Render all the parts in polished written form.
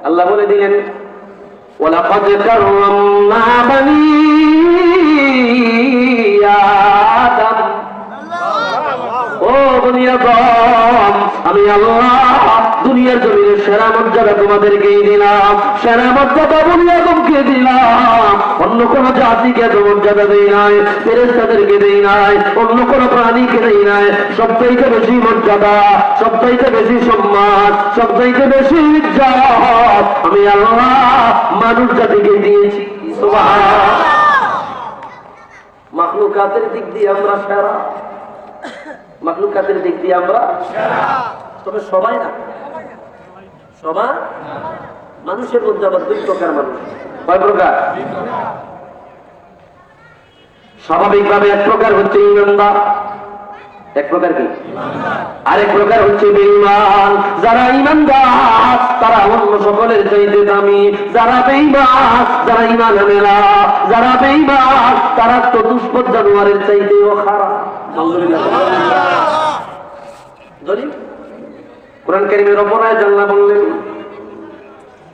আল্লাহ বলে দিলেন ওয়ালাকাদ কাররামনা বানি আদম। ও বনি আদম, আমি আল্লাহ দুনিয়ার জমিনে সেরা মর্যাদা তোমাদেরকেই দিলাম, সেরা মর্যাদা বনি আদমকে দিলাম। অন্য কোন জাতিকে এত মর্যাদা দেই নাই, ফেরেশতাদেরকে দেই নাই, অন্য কোন প্রাণীকে দেই নাই। সবচাইতে বেশি মর্যাদা, সবচাইতে বেশি সম্মান, সবচাইতে বেশি ইজ্জত আমি আল্লাহ মানুষ জাতিকে দিয়েছি। সুবহানাল্লাহ। মাখলুকাতের দিক দিয়ে আমরা সেরা, মাখলুকাতের দিক দিয়ে আমরা সেরা, তবে সবাই না, সবাই মানুষের মধ্যে আবার দুই প্রকার মানুষ। কয় প্রকার? স্বাভাবিকভাবে এক প্রকার হচ্ছে ঈমানদার, এক প্রকার কি? আরেক প্রকার হচ্ছে বেঈমান। যারা ঈমানদার তারা অন্য সকলের চাইতে দামি, যারা বেঈমান, যারা ঈমান আনে না, যারা বেঈমান তারা তো দুষ্পদ জানোয়ারের চাইতেও খারাপ। আলহামদুলিল্লাহ। দলিল কুরআন কারীমের রব্বুল জাল্লা বললেন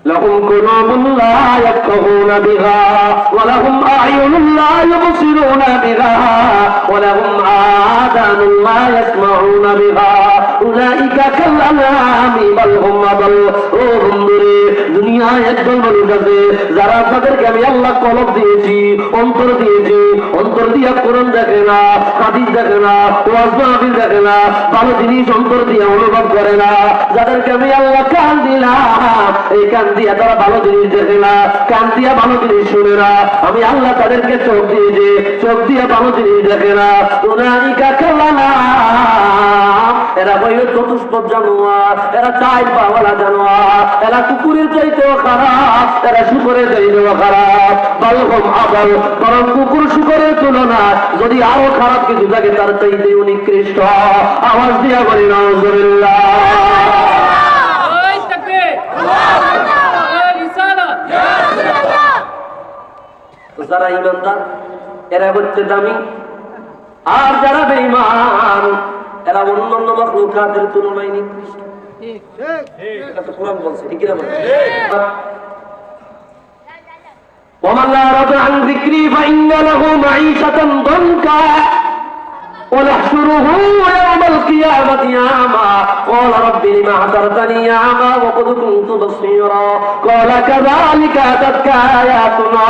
লাহুম কুলুবুন লা ইয়াফকাহুনা বিহা ওয়া লাহুম আ'য়ুনুন লা ইউবসিরুনা বিহা ওয়া লাহুম আযানুন লা ইয়াসমাউনা বিহা উলাইকা কাল আনআমি বাল হুম আদাল। ও বন্ধুরে, দুনিয়ায় একদল মানুষ আছে যারা তাদেরকে আমি আল্লাহ কলব দিয়েছি, অন্তর দিয়েছি, অন্তর দিয়া কোরআন দেখে না, হাদিস দেখে না, ওয়াজ মাহফিল দেখে না, ভালো জিনিস অন্তর দিয়ে অনুভব করে না। যাদেরকে আমি আল্লাহ কান দিলাম, এই কান দিয়া তারা ভালো জিনিস দেখে না, কান দিয়া ভালো জিনিস শুনে না। আমি আল্লাহ তাদেরকে চোখ দিয়েছি, চোখ দিয়া ভালো জিনিস দেখে না। উনাইকা কাল আনআম, এরা বইল চতুষ্পদ জানোয়ার, এরা চাই পাওয়ালা জানোয়ার, এরা কুকুরের চাইতেও খারাপ, এরা শুকরের চাইতেও খারাপ। বাল হুম আদাল, বরং কুকুর শুকরের তুলনায় যদি আরো খারাপ কিছু থাকে তার চাইতে নিকৃষ্ট। আওয়াজ দিয়া বলি নাউজুবিল্লাহ। যারা ঈমানদার এরা হচ্ছে দামি, আর যারা বেঈমান এরা অন্যান্য মাখলুকাতের তুলনায় নিকৃষ্ট। ঠিক ঠিক, এটা তো কোরআন বলছে, ঠিক না? ومن أعرض عن ذكري فإن له معيشة ضنكا ونحشره يوم القيامة أعمى قال رب لم حشرتني أعمى وقد كنت بصيرا قال كذلك أتتك آياتنا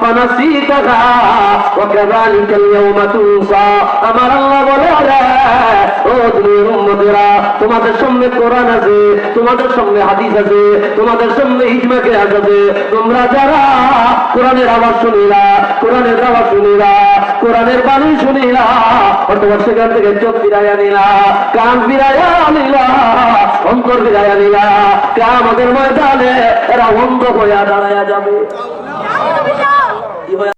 فنسيتها وكذلك اليوم تنسى أمر الله ولا ও দুনিয়ার উম্মতেরা, তোমাদের সামনে কোরআন আছে, তোমাদের সামনে হাদিস আছে, তোমাদের সামনে ইজমা কিয়াস আছে। তোমরা যারা কোরআনের আওয়াজ শুনিলা, কোরআনের আওয়াজ শুনিলা, কোরআনের বাণী শুনিলা, অথবা সেখান থেকে চোখ ফিরাইয়া নিলা, কান ফিরাইয়া নিলা, অন্তর ফিরাইয়া নিলা, কিয়ামতের ময়দানে এরা অন্ধ হইয়া দাঁড়াইয়া যাবে।